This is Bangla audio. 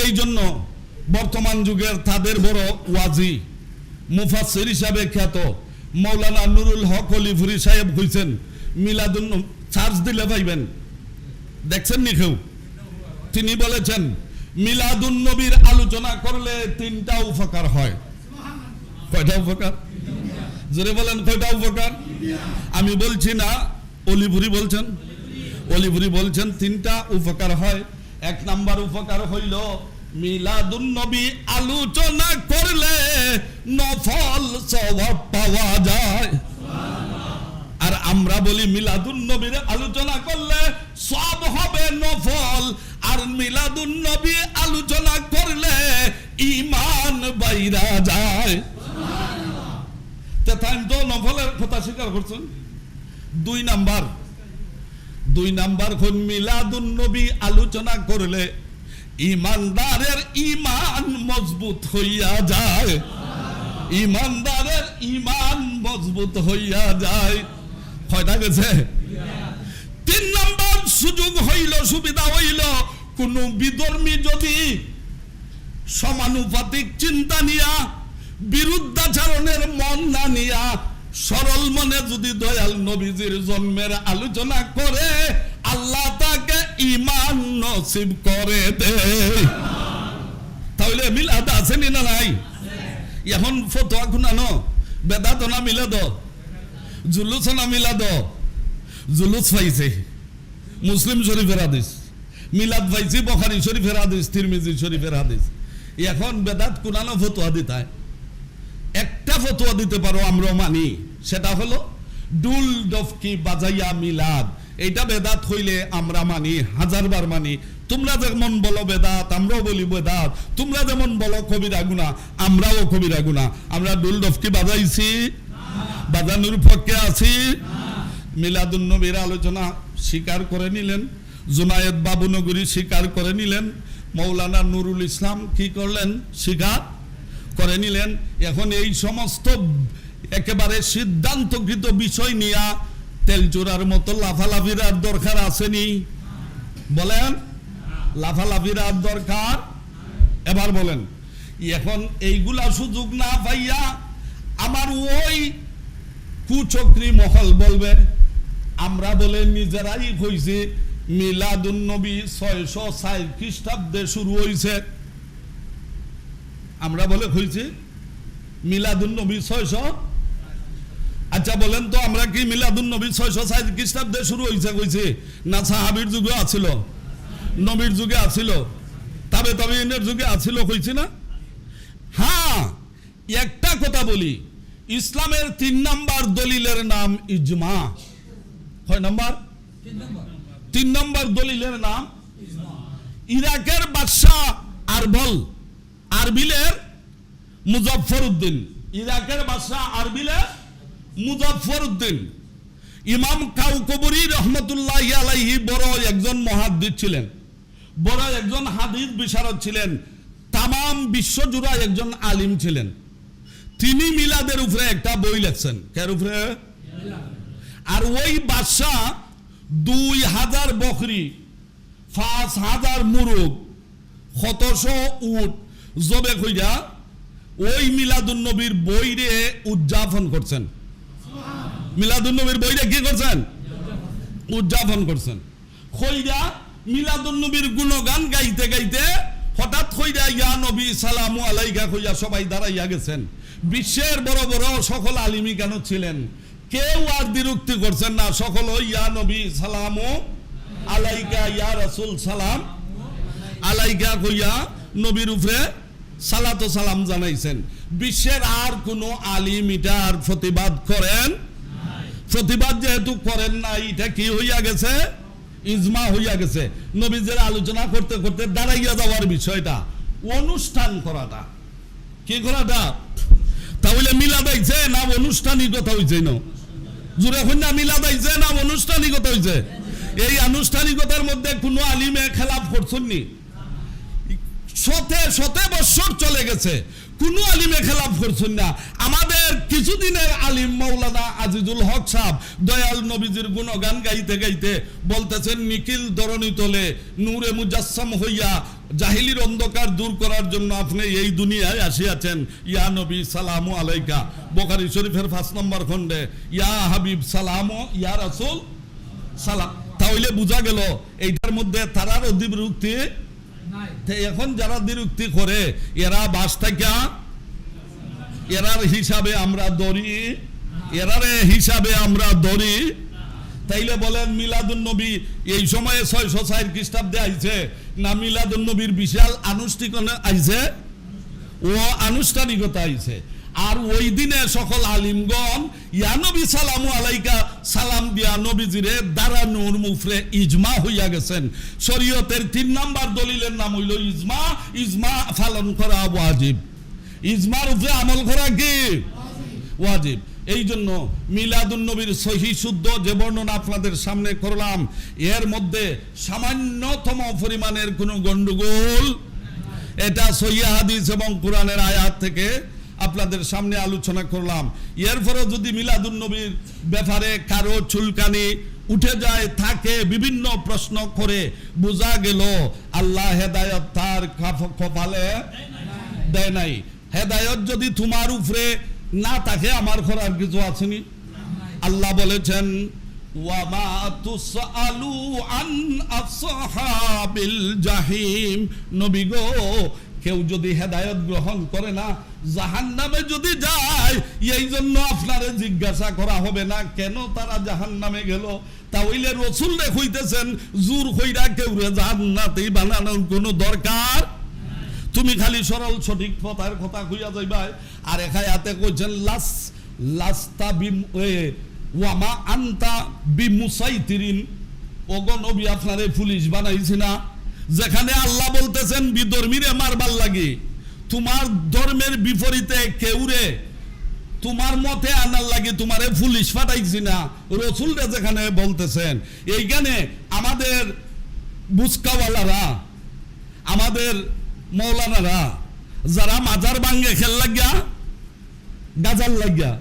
এই জন্য বর্তমান যুগের তাদের বড় ওয়াজি মুফাসসির হিসাবে খ্যাত মাওলানা নুরুল হক অলিপুরি সাহেব কইছেন মিলাদুন চার্জ দিলে পাইবেন, দেখছেন নি কেউ? তিনি বলেছেন মিলাদুন নবীর আলোচনা করলে 3টা উপকার হয়। কয়টা উপকার? জোরে বলেন, কয়টা উপকার? আমি বলছি না, অলিপুরি বলছেন। অলিপুরি বলছেন 3টা উপকার হয়। 1 নাম্বার উপকার হইল মিলাদুন নবী আলোচনা করলে নফল সওয়াব পাওয়া যায়। আর আমরা বলি মিলাদুন নবীর আলোচনা করলে সব হবে নফল, আর মিলাদুন নবী আলোচনা করলে ঈমান বাইরা যায়। তাই তো নফলের কথা স্বীকার করছেন। 2 নাম্বার কোন মিলাদুন নবী আলোচনা করলে ইমানদারের ঈমান মজবুত হইয়া যায়। ইমানদারের ঈমান মজবুত হইয়া যায়। কয়টা গেছে? 3 নাম্বার সুযোগ হইল, সুবিধা হইল, কোন বিধর্মী যদি সমানুপাতিক চিন্তা নিয়া, বিরুদ্ধাচরণের মন না নিয়া, সরল মনে যদি দয়াল নবীজির জন্মের আলোচনা করে, আল্লাহ তাকে ঈমান নসিব করে দেয়। তাহলে মিলাদ আছে না নাই? এখন ফতোয়া খুনানো বেদাত না মিলাদ, জুলুস না মিলাদ। জুলুস পাইছে মুসলিম শরীফের হাদিস, মিলাদ পাইছে বুখারী শরীফের হাদিস, তিরমিজি শরীফের হাদিস। এখন বেদাত কুনানো ফতোয়া দিতায়। একটা ফতোয়া দিতে পারো আমরাও মানি, সেটা হলো ডুল ডফকি বাজাইয়া মিলাদ। এইটা বেদাত হইলে আমরা মানি, 1000বার মানি। তোমরা যেমন বলো বেদাত, আমরাও বলি বেদাত। তোমরা যেমন বলো কবিরা গুনাহ, আমরাও কবিরা গুনাহ। আমরা ডুল ডফকি বাজাইছি, বাজানোর পক্ষে আছি। মিলাদুন নবীর আলোচনা স্বীকার করে নিলেন, জুনায়েদ বাবুনগরী স্বীকার করে নিলেন, মৌলানা নুরুল ইসলাম কি করলেন? স্বীকার করে নিলেন। এখন এই সমস্ত একেবারে সিদ্ধান্তকৃত বিষয় নিয়া তেলচোরার মতো লাফালাফির আর দরকার আসেনি? বলেন, লাফালাফির আর দরকার? এবার বলেন, এখন এইগুলা সুযোগ না পাইয়া আমার ওই কুচক্রী মহল বলবে আমরা বলে নিজেরাই কইছি মিলাদুন নবী 606 খ্রিস্টাব্দে শুরু হয়েছে। আমরা বলে কইছি মিলাদুন নবী 600। আচ্ছা বলেন তো, আমরা কি মিলাদুন নবী 606 খ্রিস্টাব্দে শুরু হয়েছে কইছি? না সাহাবীর যুগে আছিল, নবীর যুগে আছিল, তাবেঈনের যুগে আছিল কইছি না? হ্যাঁ, একটা কথা বলি, ইসলামের 3 নাম্বার দলিলের নাম ইজমা। কয় নাম্বার? 3 নাম্বার দলিলের নাম ইরাকের বাদশাহ আরবিলের মুজাফফরউদ্দিন। ইরাকের বাদশাহ আরবিলের মুজাফফরউদ্দিন ইমাম কাউকবরী রহমতুল্লাহি আলাইহি বড় একজন মুহাদ্দিস ছিলেন, বড় একজন হাদিস বিশারদ ছিলেন, তামাম বিশ্বজুড়ে একজন আলিম ছিলেন। তিনি মিলাদের উপরে একটা বই লেখছেন। কার উপরে? আর ওই বাদশাহ 2000 বকরি, 5000 মুরগ, 700 উট জবে কইরা ওই মিলাদুন নবীর বইরে উদযাপন করছেন। মিলাদুন নবীর বইরে কি করছেন? উদযাপন করছেন। কইরা মিলাদুন নবীর গুণগান গাইতে গাইতে হঠাৎ কইরা ইয়া নবী সালামু আলাইকা কইয়া সবাই দাঁড়াইয়া গেছেন। বিশ্বের বড় বড় সকল আলিমি কেন ছিলেন, কেউ আর বিরক্তি করছেন না, সকল ইয়া নবী সালামু আলাইকা, ইয়া রাসূল সালাম আলাইকা কইয়া নবীর উপরে সালাত ও সালাম জানাইছেন। বিশ্বের আর কোন আলিম এটার প্রতিবাদ করেন? প্রতিবাদ যেহেতু করেন না, এটা কি হইয়া গেছে? ইজমা হইয়া গেছে। নবীদের আলোচনা করতে করতে দাঁড়াইয়া যাওয়ার বিষয়টা, অনুষ্ঠান করাটা, কি করাটা? তাহলে মিলাদ আইছে না অনুষ্ঠানিকতা হইছে? না জোরে হই না, মিলাদ আইছে না অনুষ্ঠানিকতা হইছে? এই আনুষ্ঠানিকতার মধ্যে কোনো আলিমে খেলাফ করছেন নি? শত বছর চলে গেছে, কোন আলিমে খেলাফ করছেন না। আমাদের কিছুদিনের আলিম মাওলানা আজিজুল হক সাহেব দয়াল নবীজির গুণগান গাইতে গাইতে বলতেছেন, নিখিল ধরণী তলে নূরে মুজাসসাম হইয়া জাহিলির অন্ধকার দূর করার জন্য আপনি এই দুনিয়ায় আসিয়াছেন। ইয়া নবী সালামু আলাইকা, বুখারী শরীফের 5 নম্বর খণ্ডে, ইয়া হাবিব সালামু, ইয়া রাসূল সালাম। তাহলে বোঝা গেল এইটার মধ্যে তারার অধিবিরুক্তি নাই। এখন যারা দ্বিরুক্তি করে এরা বাস থেকে এরার হিসাবে আমরা ধরি, এরারে হিসাবে আমরা ধরি। তাইলে বলেন মিলাদুন নবী এই সময়ে 604 খ্রিস্টাব্দে আইছে না মিলাদুন নবীর বিশাল আনুষ্ঠানিকতা আইছে? ও আনুষ্ঠানিকতা আইছে। আর ওই দিনে সকল আলিমগণ ইয়া নবী সালামু আলাইকা সালাম দিয়া নবীজিরে দাঁড়ানোর মুফরে ইজমা হইয়া গেছেন। শরীয়তের 3 নাম্বার দলিলের নাম হইল ইজমা। ইজমা পালন করা ওয়াজিব, ইজমার উপরে আমল করা কি ওয়াজিব। এই জন্য মিলাদুন নবীর সহি শুদ্ধ যে বর্ণনা আপনাদের সামনে করলাম, এর মধ্যে সামান্যতম পরিমাণের কোনো গন্ডগোল, এটা সহিহ হাদিস এবং কোরআনের আয়াত থেকে আপনাদের সামনে আলোচনা করলাম। এরপরে যদি মিলাদুন নবীর ব্যাপারে কারো চুলকানি উঠে যায় থাকে, বিভিন্ন প্রশ্ন করে, বোঝা গেল আল্লাহ হেদায়েত তার কপালে দেয় নাই। হেদায়েত যদি তোমার উপরে না থাকে আমার করার কিছু আসেনি। আল্লাহ বলেছেন ওয়ামা তুসআলু আন আসহাবিল জাহিম, নবী গো কেউ যদি হেদায়েত গ্রহণ করে না জাহান্নামে যদি যায়, এই জন্য আপনারে জিজ্ঞাসা করা হবে না কেন তারা জাহান্নামে গেল। তাহলে রাসূল রে কইতেছেন জোর কইরা কেউ রে জান্নাতেই বানানোর কোনো দরকার, তুমি খালি সরল সঠিক পথের কথা কইয়া যাইবা। আর এখায়াতে কইছেন লাস্তা বিম ওয়ামা আনতা বিমুসাইতিরিন, ওগো নবী আপনারে পুলিশ বানাইছি না। যেখানে আল্লাহ বলতেছেন বিধর্মীরে মারবার লাগে, তোমার ধর্মের বিপরীতে কেউরে তোমার মতে আনার লাগে তোমারে পুলিশ পাঠাইছি না, রাসূলরে যেখানে বলতেছেন। এইখানে আমাদের বুসকাওয়ালারা, আমাদের মৌলানারা যারা মাজার ভাঙ্গে খেল লাগিয়া গাজার লাগিয়া